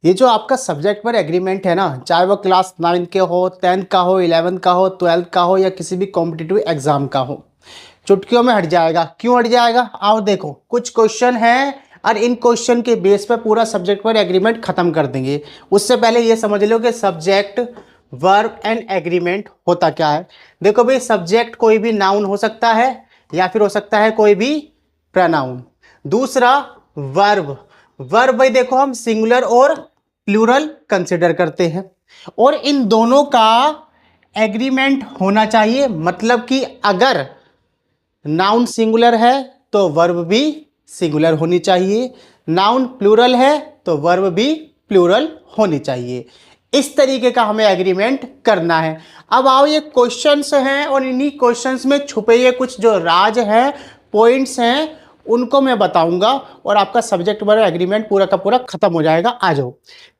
ये जो आपका सब्जेक्ट पर एग्रीमेंट है ना, चाहे वो क्लास 9 के हो, 10th का हो, 11th का हो, 12th का हो या किसी भी कॉम्पिटिटिव एग्जाम का हो, चुटकियों में हट जाएगा। क्यों हट जाएगा? आओ देखो, कुछ क्वेश्चन हैं और इन क्वेश्चन के बेस पर पूरा सब्जेक्ट पर एग्रीमेंट खत्म कर देंगे। उससे पहले ये समझ लो कि सब्जेक्ट, वर्ब एंड एग्रीमेंट होता क्या है। देखो भाई, सब्जेक्ट कोई भी नाउन हो सकता है या फिर हो सकता है कोई भी प्रनाउन। दूसरा वर्ब, वर्ब भाई देखो हम सिंगुलर और प्लूरल कंसिडर करते हैं और इन दोनों का एग्रीमेंट होना चाहिए। मतलब कि अगर नाउन सिंगुलर है तो वर्ब भी सिंगुलर होनी चाहिए, नाउन प्लूरल है तो वर्ब भी प्लूरल होनी चाहिए। इस तरीके का हमें एग्रीमेंट करना है। अब आओ, ये क्वेश्चंस हैं और इन्हीं क्वेश्चंस में छुपे ये कुछ जो राज हैं, पॉइंट्स हैं, उनको मैं बताऊंगा और आपका सब्जेक्ट वाला एग्रीमेंट पूरा का पूरा खत्म हो जाएगा। आ जाओ,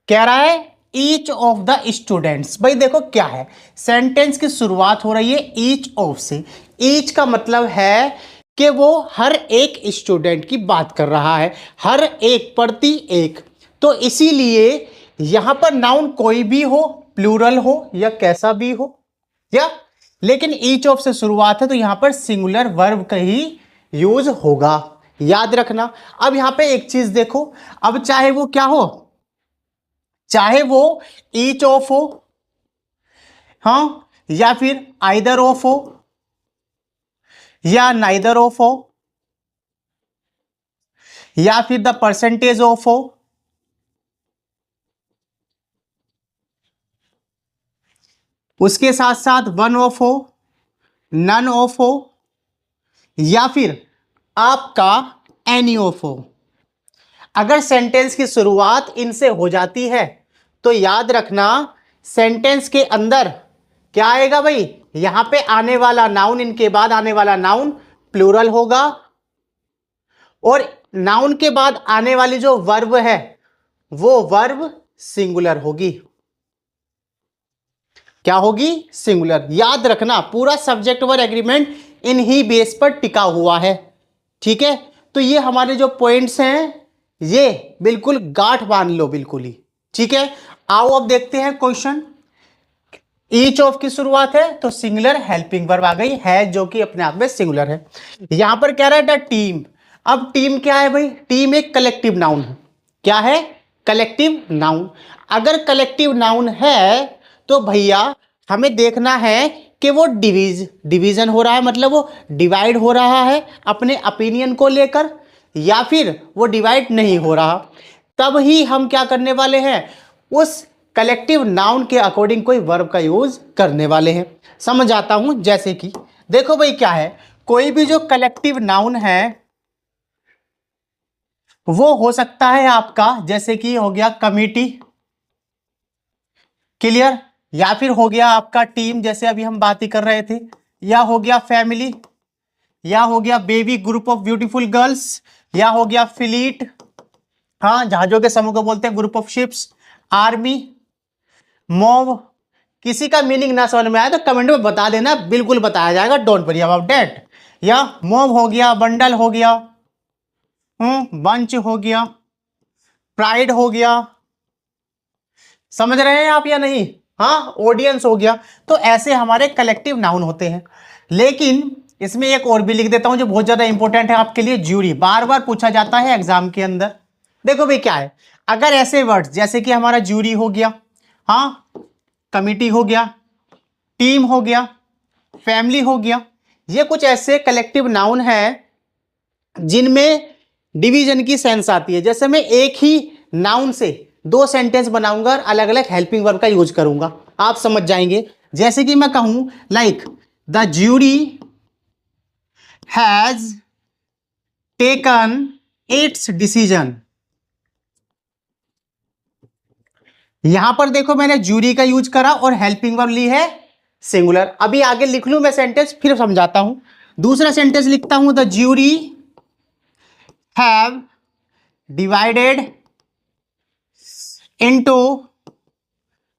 कह रहा है ईच ऑफ द स्टूडेंट्स। भाई देखो क्या है, सेंटेंस की शुरुआत हो रही है ईच ऑफ से। ईच का मतलब है कि वो हर एक स्टूडेंट की बात कर रहा है, हर एक, प्रति एक। तो इसीलिए यहां पर नाउन कोई भी हो, प्लूरल हो या कैसा भी हो, या लेकिन ईच ऑफ से शुरुआत है तो यहां पर सिंगुलर वर्ब का ही यूज होगा, याद रखना। अब यहां पे एक चीज देखो, अब चाहे वो क्या हो, चाहे वो ईच ऑफ हो, हाँ, या फिर आइदर ऑफ हो या नाइदर ऑफ हो या फिर द परसेंटेज ऑफ हो, उसके साथ साथ वन ऑफ हो, नन ऑफ हो या फिर आपका एनी ऑफ हो। अगर सेंटेंस की शुरुआत इनसे हो जाती है तो याद रखना सेंटेंस के अंदर क्या आएगा भाई, यहां पे आने वाला नाउन, इनके बाद आने वाला नाउन प्लूरल होगा और नाउन के बाद आने वाली जो वर्ब है वो वर्ब सिंगुलर होगी। क्या होगी? सिंगुलर। याद रखना पूरा subject verb agreement in he base पर टिका हुआ है। ठीक है, तो ये हमारे जो पॉइंट्स हैं ये बिल्कुल गांठ बांध लो बिल्कुल ही। ठीक है, आओ अब देखते हैं क्वेश्चन। ईच ऑफ की शुरुआत है तो सिंगुलर हेल्पिंग वर्ब आ गई है जो कि अपने आप में सिंगुलर है। यहां पर कह रहा है द टीम। अब टीम क्या है भाई? टीम एक कलेक्टिव नाउन है। क्या है? Collective noun. अगर कलेक्टिव नाउन है तो भैया हमें देखना है कि वो डिवीजन हो रहा है, मतलब वो डिवाइड हो रहा है अपने ओपिनियन को लेकर, या फिर वो डिवाइड नहीं हो रहा। तब ही हम क्या करने वाले हैं, उस कलेक्टिव नाउन के अकॉर्डिंग कोई वर्ब का यूज करने वाले हैं। समझ आता हूं, जैसे कि देखो भाई क्या है, कोई भी जो कलेक्टिव नाउन है वो हो सकता है आपका, जैसे कि हो गया कमिटी, क्लियर, या फिर हो गया आपका टीम जैसे अभी हम बात ही कर रहे थे, या हो गया फैमिली, या हो गया baby group of beautiful girls, या हो गया फ्लीट, हाँ जहाजों के समूह को बोलते हैं group of ships, army, mob. किसी का मीनिंग ना समझ में आए तो कमेंट में बता देना, बिल्कुल बताया जाएगा, डोंट वरी अबाउट दैट। या मॉब हो गया, बंडल हो गया, बंच हो गया, प्राइड हो गया। समझ रहे हैं आप या नहीं? हाँ, ऑडियंस हो गया। तो ऐसे हमारे कलेक्टिव नाउन होते हैं। लेकिन इसमें एक और भी लिख देता हूं जो बहुत ज्यादा इंपॉर्टेंट है आपके लिए, ज्यूरी, बार बार पूछा जाता है एग्जाम के अंदर। देखो भाई क्या है, अगर ऐसे वर्ड्स जैसे कि हमारा ज्यूरी हो गया, हाँ, कमिटी हो गया, टीम हो गया, फैमिली हो गया, ये कुछ ऐसे कलेक्टिव नाउन है जिनमें डिवीजन की सेंस आती है। जैसे मैं एक ही नाउन से दो सेंटेंस बनाऊंगा और अलग अलग हेल्पिंग वर्ब का यूज करूंगा, आप समझ जाएंगे। जैसे कि मैं कहूं like the jury has taken it's decision. यहां पर देखो मैंने ज्यूरी का यूज करा और हेल्पिंग वर्ब ली है सिंगुलर। अभी आगे लिख लूं मैं सेंटेंस, फिर समझाता हूं। दूसरा सेंटेंस लिखता हूं, the jury have divided into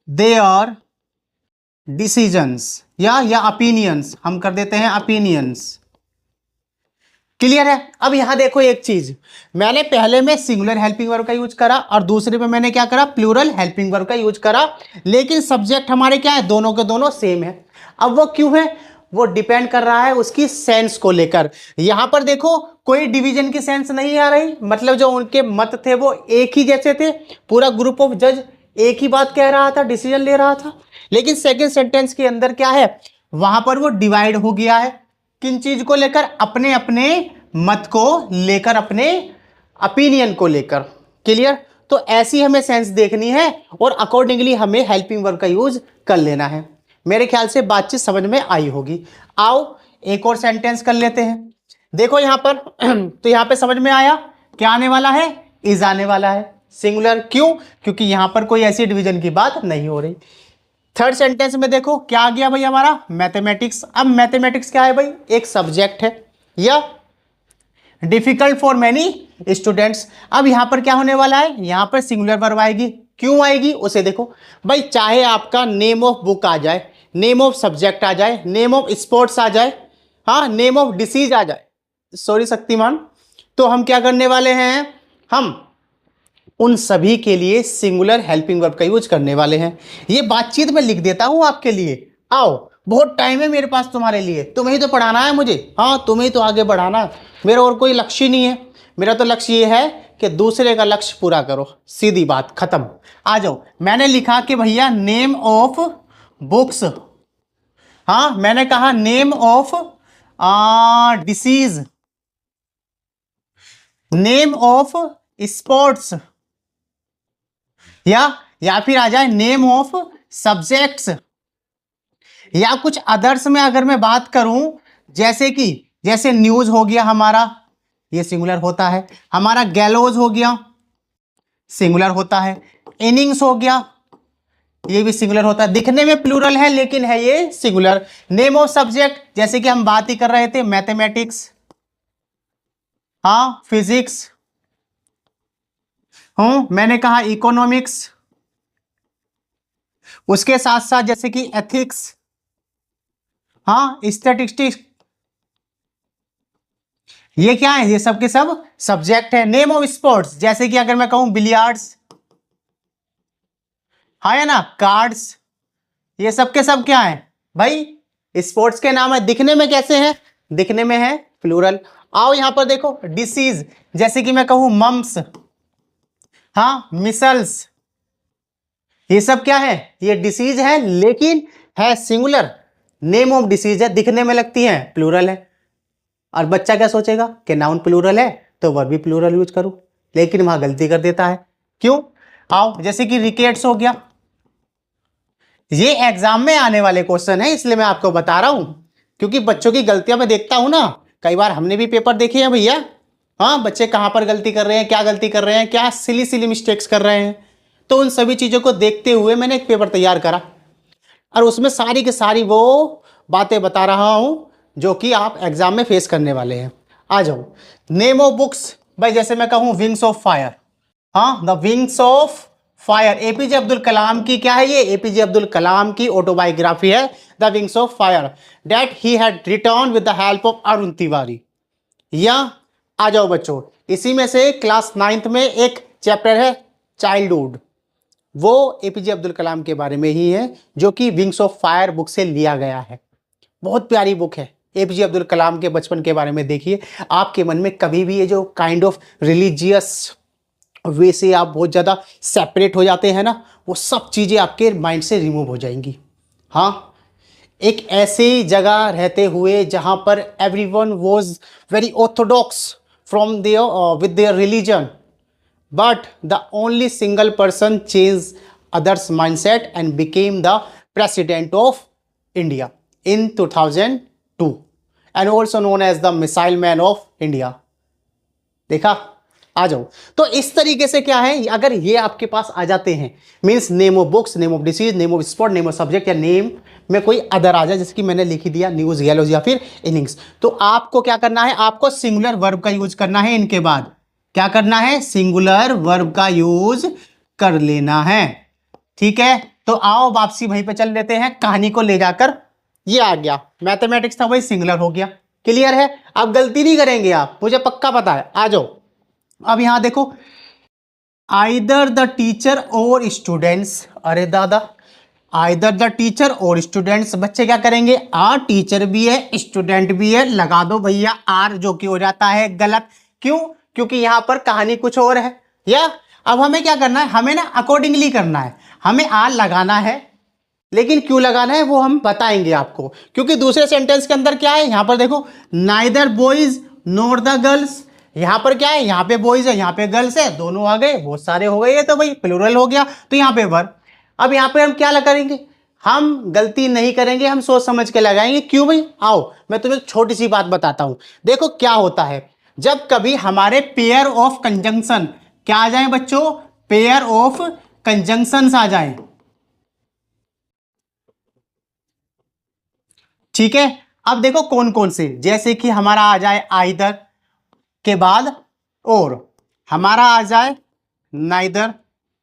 their decisions, या ओपिनियंस, हम कर देते हैं ओपिनियंस। क्लियर है। अब यहां देखो एक चीज, मैंने पहले में सिंगुलर हेल्पिंग वर्ब का यूज करा और दूसरे में मैंने क्या करा, प्लूरल हेल्पिंग वर्ब का यूज करा, लेकिन सब्जेक्ट हमारे क्या है, दोनों के दोनों सेम है। अब वो क्यों है, वो डिपेंड कर रहा है उसकी सेंस को लेकर। यहां पर देखो कोई डिवीजन की सेंस नहीं आ रही, मतलब जो उनके मत थे वो एक ही जैसे थे, पूरा ग्रुप ऑफ जज एक ही बात कह रहा था, डिसीजन ले रहा था। लेकिन सेकेंड सेंटेंस के अंदर क्या है, वहां पर वो डिवाइड हो गया है, किन चीज को लेकर, अपने अपने मत को लेकर, अपने ओपिनियन को लेकर। क्लियर। तो ऐसी हमें सेंस देखनी है और अकॉर्डिंगली हमें हेल्पिंग वर्ब का यूज कर लेना है। मेरे ख्याल से बातचीत समझ में आई होगी। आओ एक और सेंटेंस कर लेते हैं। देखो यहां पर तो यहां पे समझ में आया क्या आने वाला है, इज आने वाला है सिंगुलर। क्यों, क्योंकि यहां पर कोई ऐसी डिवीजन की बात नहीं हो रही। थर्ड सेंटेंस में देखो क्या आ गया भाई हमारा, मैथमेटिक्स। अब मैथमेटिक्स क्या है भाई, एक सब्जेक्ट है या डिफिकल्ट फॉर मैनी स्टूडेंट्स। अब यहां पर क्या होने वाला है, यहां पर सिंगुलर वर्ब आएगी। क्यों आएगी उसे देखो भाई, चाहे आपका नेम ऑफ बुक आ जाए, नेम ऑफ सब्जेक्ट आ जाए, नेम ऑफ स्पोर्ट्स आ जाए, हाँ नेम ऑफ डिसीज आ जाए, सॉरी शक्तिमान, तो हम क्या करने वाले हैं, हम उन सभी के लिए सिंगुलर हेल्पिंग वर्ब का यूज करने वाले हैं। ये बातचीत में लिख देता हूं आपके लिए। आओ बहुत टाइम है मेरे पास तुम्हारे लिए, तुम्हें ही तो पढ़ाना है मुझे, हाँ तुम्हें ही तो आगे बढ़ाना है, मेरा और कोई लक्ष्य नहीं है। मेरा तो लक्ष्य ये है कि दूसरे का लक्ष्य पूरा करो, सीधी बात खत्म। आ जाओ, मैंने लिखा कि भैया नेम ऑफ बुक्स, हाँ मैंने कहा name of disease, name of sports, या फिर आ जाए नेम ऑफ सब्जेक्ट्स, या कुछ अदर्स में अगर मैं बात करूं, जैसे कि जैसे न्यूज हो गया हमारा, ये सिंगुलर होता है। हमारा गैलोज हो गया, सिंगुलर होता है। इनिंग्स हो गया, ये भी सिंगुलर होता है। दिखने में प्लूरल है लेकिन है ये सिंगुलर। नेम ऑफ सब्जेक्ट, जैसे कि हम बात ही कर रहे थे मैथमेटिक्स, हाँ फिजिक्स, मैंने कहा इकोनॉमिक्स, उसके साथ साथ जैसे कि एथिक्स, हाँ स्टैटिस्टिक्स, ये क्या है, ये सब के सब सब्जेक्ट है। नेम ऑफ स्पोर्ट्स, जैसे कि अगर मैं कहूं बिलियर्ड्स, हाँ है ना, कार्ड्स, ये सब के सब क्या है भाई, स्पोर्ट्स के नाम है। दिखने में कैसे हैं, दिखने में है प्लूरल। आओ यहां पर देखो डिसीज, जैसे कि मैं कहूं मम्स, हाँ मिसल्स, ये सब क्या है, ये डिसीज है लेकिन है सिंगुलर। नेम ऑफ डिसीज है, दिखने में लगती है प्लूरल है। और बच्चा क्या सोचेगा कि नाउन प्लूरल है तो वर्ब भी प्लूरल यूज करूं, लेकिन वहां गलती कर देता है। क्यों, आओ जैसे कि रिकेट्स हो गया, ये एग्जाम में आने वाले क्वेश्चन है इसलिए मैं आपको बता रहा हूं, क्योंकि बच्चों की गलतियां मैं देखता हूं ना, कई बार हमने भी पेपर देखे हैं भैया। हाँ बच्चे कहां पर गलती कर रहे हैं, क्या गलती कर रहे हैं, क्या सिली सिली मिस्टेक्स कर रहे हैं, तो उन सभी चीजों को देखते हुए मैंने एक पेपर तैयार करा और उसमें सारी की सारी वो बातें बता रहा हूं जो कि आप एग्जाम में फेस करने वाले हैं। आ जाओ नेम ऑफ बुक्स, भाई जैसे मैं कहूं विंग्स ऑफ फायर, हाँ the wings of fire, APJ Abdul Kalam की क्या है, ये एपीजे अब्दुल कलाम की ऑटोबायोग्राफी है, the wings of fire, that he had return with the help of Arun Tiwari. या आ जाओ बच्चों, इसी में से क्लास 9th में एक चैप्टर है चाइल्डहुड, वो एपीजे अब्दुल कलाम के बारे में ही है, जो कि विंग्स ऑफ फायर बुक से लिया गया है। बहुत प्यारी बुक है, एपीजे अब्दुल कलाम के बचपन के बारे में देखिए। आपके मन में कभी भी ये जो काइंड ऑफ रिलीजियस वे से आप बहुत ज़्यादा सेपरेट हो जाते हैं ना, वो सब चीज़ें आपके माइंड से रिमूव हो जाएंगी। हाँ, एक ऐसी जगह रहते हुए जहाँ पर everyone was very orthodox from there with their religion, but the only single person changed others mindset and became the president of India in 2002 and also known as the missile man of India। देखा, आ जाओ। तो इस तरीके से क्या है, अगर ये आपके पास आ जाते हैं, means name of books, name of disease, name of sport, name of subject, या नेम में कोई अदर आ जाए, जैसे कि मैंने लिख दिया न्यूज, गैलोज या फिर इनिंग्स, तो आपको क्या करना है, आपको सिंगुलर वर्ब का यूज करना है। इनके बाद क्या करना है, सिंगुलर वर्ब का यूज कर लेना है। ठीक है, तो आओ वापसी वहीं पे चल लेते हैं, कहानी को ले जाकर। ये आ गया मैथमेटिक्स था, वही सिंगुलर हो गया। क्लियर है? अब गलती नहीं करेंगे आप, मुझे पक्का पता है। आ जाओ, अब यहां देखो, आइदर द टीचर और स्टूडेंट्स, अरे दादा, आइदर द टीचर और स्टूडेंट्स, बच्चे क्या करेंगे, टीचर भी है स्टूडेंट भी है, लगा दो भैया आर, जो कि हो जाता है गलत। क्यों? क्योंकि यहां पर कहानी कुछ और है। या अब हमें क्या करना है, हमें ना अकॉर्डिंगली करना है, हमें आर लगाना है, लेकिन क्यों लगाना है वो हम बताएंगे आपको। क्योंकि दूसरे सेंटेंस के अंदर क्या है, यहां पर देखो, neither boys nor the girls, यहां पर क्या है, यहां पे बॉयज है, यहां पे गर्ल्स है, दोनों आ गए, बहुत सारे हो गए, तो भाई प्लूरल हो गया, तो यहां पे वर्ब। अब यहां पे हम क्या करेंगे, हम गलती नहीं करेंगे, हम सोच समझ के लगाएंगे। क्यों भाई? आओ मैं तुम्हें एक छोटी सी बात बताता हूं। देखो क्या होता है, जब कभी हमारे पेयर ऑफ कंजंक्शन क्या आ जाए बच्चों, पेयर ऑफ कंजंक्शंस आ जाए, ठीक है। अब देखो कौन कौन से, जैसे कि हमारा आ जाए आइदर के बाद और, हमारा आ जाए नाइदर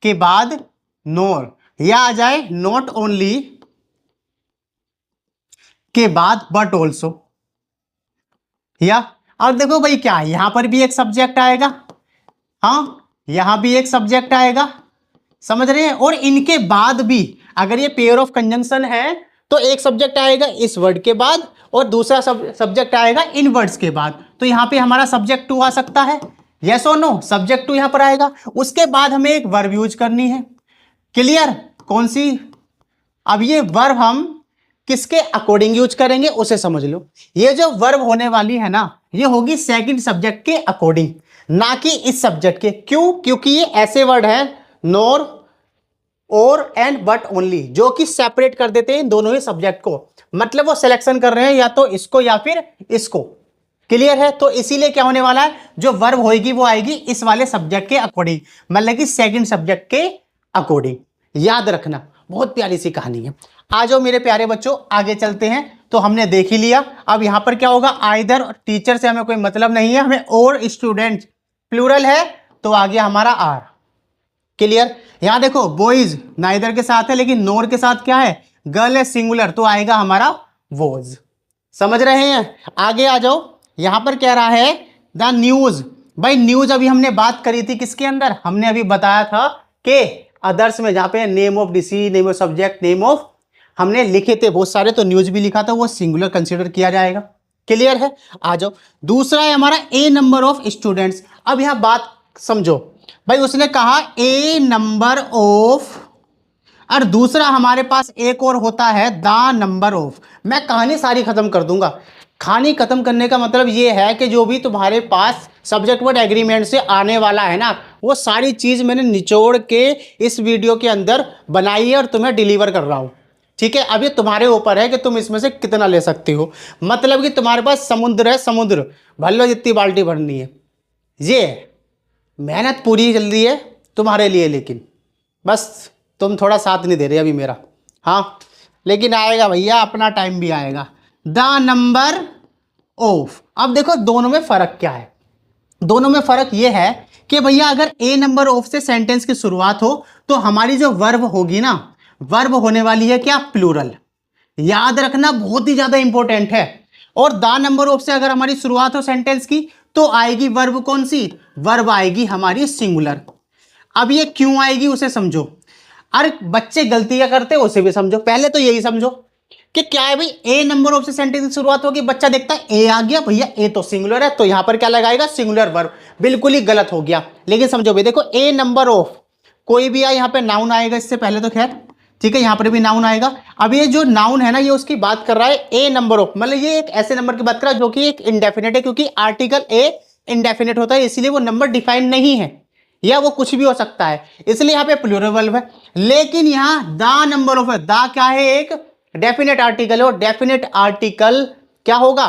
के बाद नोर, या आ जाए नॉट ओनली के बाद बट ऑल्सो। या अब देखो भाई क्या है, यहां पर भी एक सब्जेक्ट आएगा, हाँ यहां भी एक सब्जेक्ट आएगा, समझ रहे हैं, और इनके बाद भी अगर ये पेयर ऑफ कंजंक्शन है तो एक सब्जेक्ट आएगा इस वर्ड के बाद और दूसरा सब्जेक्ट आएगा इन वर्ड्स के बाद। तो यहां पे हमारा सब्जेक्ट टू आ सकता है, यस और नो, सब्जेक्ट टू यहां पर आएगा। उसके बाद हमें एक वर्ब यूज करनी है, क्लियर? कौन सी? अब ये वर्ब हम किसके अकॉर्डिंग यूज करेंगे उसे समझ लो। ये जो वर्ब होने वाली है ना, ये होगी सेकंड सब्जेक्ट के अकॉर्डिंग, ना कि इस सब्जेक्ट के। क्यों? क्योंकि ये ऐसे वर्ड हैं, नॉर और एंड बट ओनली, जो कि सेपरेट कर देते हैं दोनों ही सब्जेक्ट को, मतलब वो सिलेक्शन कर रहे हैं या तो इसको या फिर इसको। क्लियर है? तो इसीलिए क्या होने वाला है, जो वर्ब होगी वो आएगी इस वाले सब्जेक्ट के अकॉर्डिंग, मतलब कि सेकंड सब्जेक्ट के अकॉर्डिंग। याद रखना, बहुत प्यारी सी कहानी है। आ जाओ मेरे प्यारे बच्चों, आगे चलते हैं। तो हमने देख ही लिया, अब यहां पर क्या होगा, आइदर टीचर से हमें कोई मतलब नहीं है, हमें और स्टूडेंट, प्लूरल है तो आ गया हमारा आर। क्लियर? यहां देखो बॉयज नाइदर के साथ है, लेकिन नोर के साथ क्या है, गर्ल है, सिंगुलर, तो आएगा हमारा वॉज। समझ रहे हैं? आगे आ जाओ, यहां पर कह रहा है द न्यूज। भाई न्यूज अभी हमने बात करी थी किसके अंदर, हमने अभी बताया था कि अदर्स में, जहां पे name of DC, name of subject, name of हमने लिखे थे बहुत सारे, तो न्यूज भी लिखा था, वो सिंगुलर कंसीडर किया जाएगा। क्लियर है? आ जाओ, दूसरा है हमारा ए नंबर ऑफ स्टूडेंट्स। अब यहां बात समझो, भाई उसने कहा ए नंबर ऑफ, और दूसरा हमारे पास एक और होता है द नंबर ऑफ। मैं कहानी सारी खत्म कर दूंगा। कहानी खत्म करने का मतलब ये है कि जो भी तुम्हारे पास सब्जेक्ट वर्ड एग्रीमेंट से आने वाला है ना, वो सारी चीज मैंने निचोड़ के इस वीडियो के अंदर बनाई है और तुम्हें डिलीवर कर रहा हूं। ठीक है? अब ये तुम्हारे ऊपर है कि तुम इसमें से कितना ले सकते हो। मतलब कि तुम्हारे पास समुद्र है, समुद्र भर लो जितनी बाल्टी भरनी है। ये मेहनत पूरी चल रही है तुम्हारे लिए, लेकिन बस तुम थोड़ा साथ नहीं दे रहे अभी मेरा। हाँ, लेकिन आएगा भैया, अपना टाइम भी आएगा। The number of. अब देखो दोनों में फर्क क्या है, दोनों में फर्क यह है कि भैया अगर ए नंबर ऑफ से सेंटेंस की शुरुआत हो तो हमारी जो वर्ब होगी ना, वर्ब होने वाली है क्या, प्लूरल। याद रखना, बहुत ही ज्यादा इंपॉर्टेंट है। और द नंबर ऑफ से अगर हमारी शुरुआत हो सेंटेंस की तो आएगी वर्ब कौन सी, वर्ब आएगी हमारी सिंगुलर। अब ये क्यों आएगी उसे समझो। अरे बच्चे गलतियां करते हैं उसे भी समझो। पहले तो यही समझो कि क्या है भाई, ए नंबर ऑफ से सेंटेंस की शुरुआत होगी, बच्चा देखता है ए आ गया, भैया ए तो सिंगुलर है, तो यहां पर क्या लगाएगा, सिंगुलर वर्ब। बिल्कुल ही गलत हो गया। लेकिन समझो भाई, देखो ए नंबर ऑफ, कोई भी आए, यहां पे नाउन आएगा इससे पहले तो खैर, ठीक है, यहां पर भी नाउन आएगा। अब ये जो नाउन है ना, ये उसकी बात कर रहा है ए नंबर ऑफ, मतलब ये एक ऐसे नंबर की बात कर रहा है जो कि एक इंडेफिनेट है, क्योंकि आर्टिकल ए इंडेफिनेट होता है, इसीलिए वो नंबर डिफाइन नहीं है, या वो कुछ भी हो सकता है, इसलिए यहां पे प्लूरल वर्ब है। लेकिन यहां द नंबर ऑफ है, द क्या है, एक डेफिनेट आर्टिकल है, और डेफिनेट आर्टिकल क्या होगा,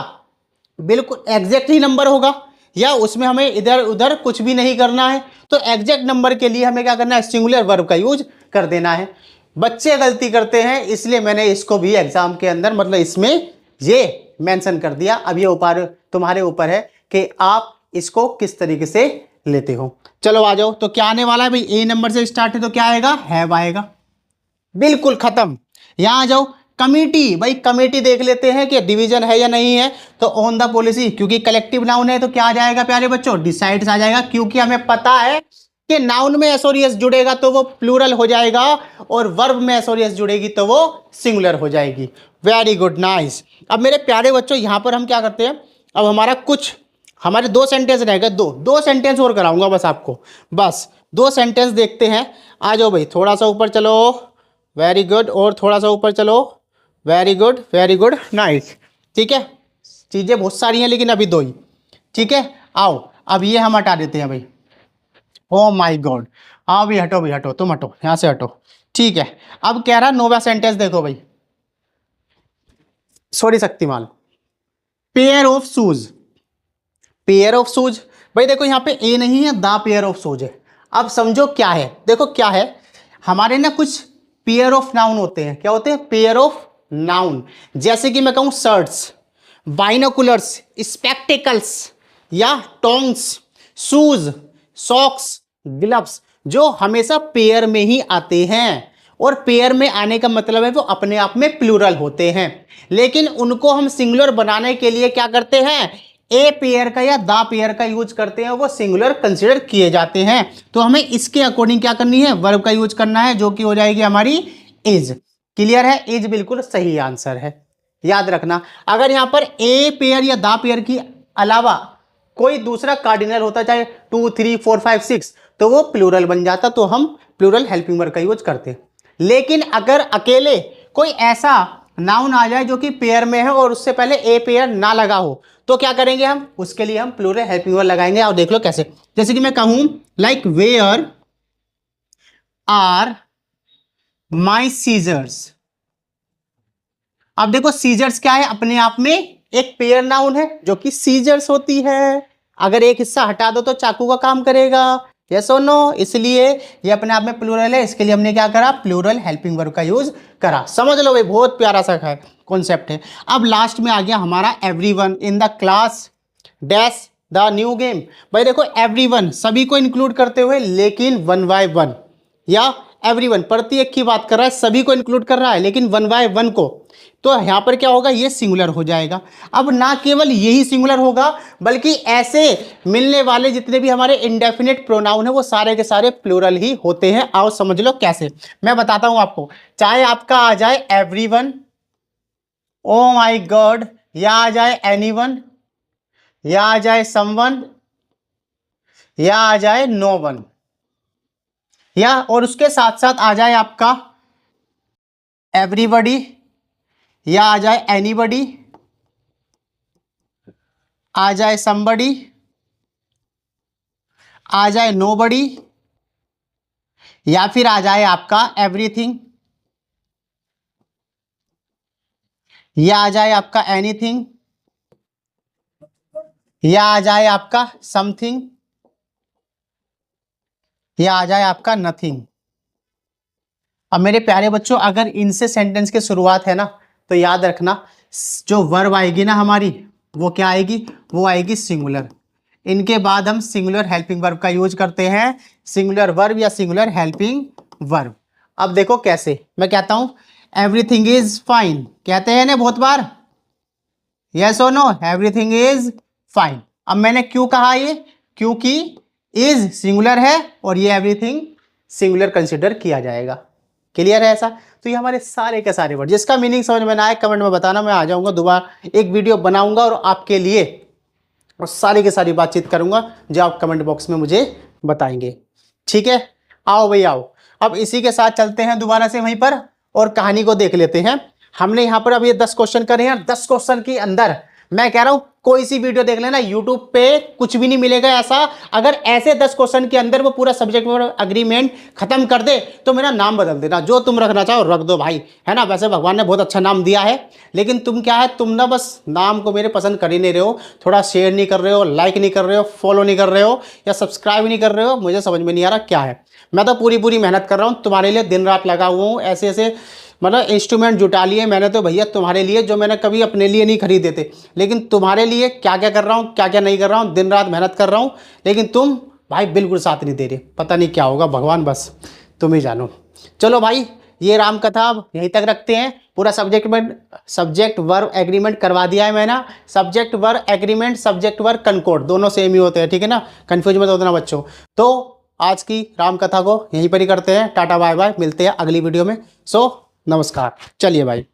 बिल्कुल एग्जैक्ट ही नंबर होगा, या उसमें हमें इधर उधर कुछ भी नहीं करना है। तो एग्जैक्ट नंबर के लिए हमें क्या करना है, सिंगुलर वर्ब का यूज कर देना है। बच्चे गलती करते हैं, इसलिए मैंने इसको भी एग्जाम के अंदर, मतलब इसमें ये मेंशन कर दिया। अब ये ऊपर तुम्हारे ऊपर है कि आप इसको किस तरीके से लेते हो। चलो आ जाओ, तो क्या आने वाला है भाई, ए नंबर से स्टार्ट है तो क्या आएगा, हैव आएगा, बिल्कुल खत्म। यहां आ जाओ, कमेटी, भाई कमेटी देख लेते हैं कि डिवीजन है या नहीं है। तो ऑन द पॉलिसी, क्योंकि कलेक्टिव नाउन है तो क्या आ जाएगा प्यारे बच्चों, डिसाइड्स आ जाएगा, क्योंकि हमें पता है कि नाउन में एस और एस जुड़ेगा तो वो प्लूरल हो जाएगा और वर्ब में एस और एस जुड़ेगी तो वो सिंगुलर हो जाएगी। Very good, nice. अब मेरे प्यारे बच्चों यहाँ पर हम क्या करते हैं, अब हमारे दो सेंटेंस रह गए, दो सेंटेंस और कराऊंगा बस आपको, बस 2 सेंटेंस देखते हैं। आ जाओ भाई, थोड़ा सा ऊपर चलो, वेरी गुड, और थोड़ा सा ऊपर चलो, वेरी गुड, नाइस। ठीक है, चीज़ें बहुत सारी हैं लेकिन अभी 2 ही। ठीक है, आओ अब ये हम हटा देते हैं भाई। ओ माय गॉड, आओ भाई, हटो भाई, हटो, तुम हटो, यहाँ से हटो। ठीक है, अब कह रहा 9वां सेंटेंस देखो भाई, sorry Shaktimaan, pair of shoes, pair of shoes. भाई देखो यहाँ पे ए नहीं है, द पेयर ऑफ शूज है। अब समझो क्या है, देखो क्या है, हमारे ना कुछ पेयर ऑफ नाउन होते हैं। क्या होते हैं? Pair of noun. जैसे कि मैं कहूँ शर्ट्स, बाइनोकुलर्स, स्पेक्टिकल्स या टोंग्स, शूज, सॉक्स, ग्लव्स, जो हमेशा पेयर में ही आते हैं। और पेयर में आने का मतलब है वो अपने आप में प्लूरल होते हैं, लेकिन उनको हम सिंगुलर बनाने के लिए क्या करते हैं, ए पेयर का या द पेयर का यूज करते हैं, वो सिंगुलर कंसिडर किए जाते हैं। तो हमें इसके अकॉर्डिंग क्या करनी है, वर्ब का यूज करना है, जो कि हो जाएगी हमारी इज। क्लियर है? इज बिल्कुल सही आंसर है। याद रखना, अगर यहां पर ए पेयर या द पेयर की अलावा कोई दूसरा कार्डिनल होता, चाहे 2, 3, 4, 5, 6, तो वो प्लूरल बन जाता, तो हम प्लूरल हेल्पिंग वर्ब का यूज करते। लेकिन अगर अकेले कोई ऐसा नाउन आ जाए जो कि पेयर में है और उससे पहले ए पेयर ना लगा हो, तो क्या करेंगे हम, उसके लिए हम प्लूरल हेल्पिंग वर्ब लगाएंगे। और देख लो कैसे, जैसे कि मैं कहूं like where are my scissors. अब देखो सीजर्स क्या है, अपने आप में एक पेयर नाउन है जो कि सीजर्स होती है। अगर एक हिस्सा हटा दो तो चाकू का काम करेगा, यस और नो, इसलिए ये अपने आप में प्लूरल है। इसके लिए हमने क्या करा, प्लूरल हेल्पिंग वर्ब का यूज करा। समझ लो भाई, बहुत प्यारा सा है कॉन्सेप्ट है। अब लास्ट में आ गया हमारा everyone in the class dash the new game. भाई देखो एवरीवन सभी को इंक्लूड करते हुए, लेकिन 1 बाय 1, या एवरीवन प्रत्येक की बात कर रहा है, सभी को इंक्लूड कर रहा है, लेकिन 1 बाय 1 को, तो यहां पर क्या होगा, ये सिंगुलर हो जाएगा। अब ना केवल यही सिंगुलर होगा, बल्कि ऐसे मिलने वाले जितने भी हमारे इंडेफिनिट प्रोनाउन है वो सारे के सारे प्लूरल ही होते हैं। आओ समझ लो कैसे, मैं बताता हूं आपको। चाहे आपका आ जाए एवरीवन, ओ माय गॉड, या आ जाए एनीवन, या आ जाए समवन, या आ जाए नो वन, या और उसके साथ साथ आ जाए आपका एवरीबॉडी, या आ जाए एनीबॉडी, आ जाए समबडी, आ जाए नोबडी, या फिर आ जाए आपका एवरीथिंग, या आ जाए आपका एनीथिंग, या आ जाए आपका समथिंग, या आ जाए आपका नथिंग। अब मेरे प्यारे बच्चों, अगर इनसे सेंटेंस की शुरुआत है ना, तो याद रखना जो वर्ब आएगी ना हमारी, वो क्या आएगी, वो आएगी सिंगुलर। इनके बाद हम सिंगुलर हेल्पिंग वर्ब का यूज करते हैं, सिंगुलर वर्ब या सिंगुलर हेल्पिंग वर्ब। अब देखो कैसे, मैं कहता हूं एवरीथिंग इज फाइन, कहते हैं ना बहुत बार, यस और नो, एवरीथिंग इज फाइन। अब मैंने क्यों कहा ये, क्योंकि इज सिंगुलर है और ये एवरीथिंग सिंगुलर कंसिडर किया जाएगा। क्लियर है ऐसा? तो ये हमारे सारे के सारे वर्ड, जिसका मीनिंग समझ में ना आए कमेंट में बताना, मैं आ जाऊंगा दोबारा एक वीडियो बनाऊंगा और आपके लिए और सारी की सारी बातचीत करूंगा जो आप कमेंट बॉक्स में मुझे बताएंगे। ठीक है, आओ भाई आओ। अब इसी के साथ चलते हैं दोबारा से वहीं पर और कहानी को देख लेते हैं। हमने यहाँ पर अब ये 10 क्वेश्चन करे हैं, 10 क्वेश्चन के अंदर मैं कह रहा हूं कोई सी वीडियो देख लेना, यूट्यूब पे कुछ भी नहीं मिलेगा ऐसा। अगर ऐसे 10 क्वेश्चन के अंदर वो पूरा सब्जेक्ट अग्रीमेंट खत्म कर दे तो मेरा नाम बदल देना, जो तुम रखना चाहो रख दो भाई, है ना। वैसे भगवान ने बहुत अच्छा नाम दिया है, लेकिन तुम क्या है, तुम ना बस नाम को मेरे पसंद कर ही नहीं रहे हो, थोड़ा शेयर नहीं कर रहे हो, लाइक नहीं कर रहे हो, फॉलो नहीं कर रहे हो या सब्सक्राइब नहीं कर रहे हो। मुझे समझ में नहीं आ रहा क्या है। मैं तो पूरी मेहनत कर रहा हूँ तुम्हारे लिए, दिन रात लगा हुआ हूँ, ऐसे ऐसे मतलब इंस्ट्रूमेंट जुटा लिए मैंने तो भैया तुम्हारे लिए, जो मैंने कभी अपने लिए नहीं खरीदे थे, लेकिन तुम्हारे लिए क्या क्या कर रहा हूँ, क्या क्या नहीं कर रहा हूँ, दिन रात मेहनत कर रहा हूँ, लेकिन तुम भाई बिल्कुल साथ नहीं दे रहे। पता नहीं क्या होगा, भगवान बस तुम ही जानो। चलो भाई ये राम कथा अब यहीं तक रखते हैं। पूरा सब्जेक्ट वर्ब एग्रीमेंट करवा दिया है मैंने। Subject verb agreement, subject verb concord दोनों सेम ही होते हैं, ठीक है ना, कंफ्यूज मत होना बच्चों। तो आज की राम कथा को यहीं पर ही करते हैं। टाटा बाय बाय, मिलते हैं अगली वीडियो में। सो नमस्कार, चलिए भाई।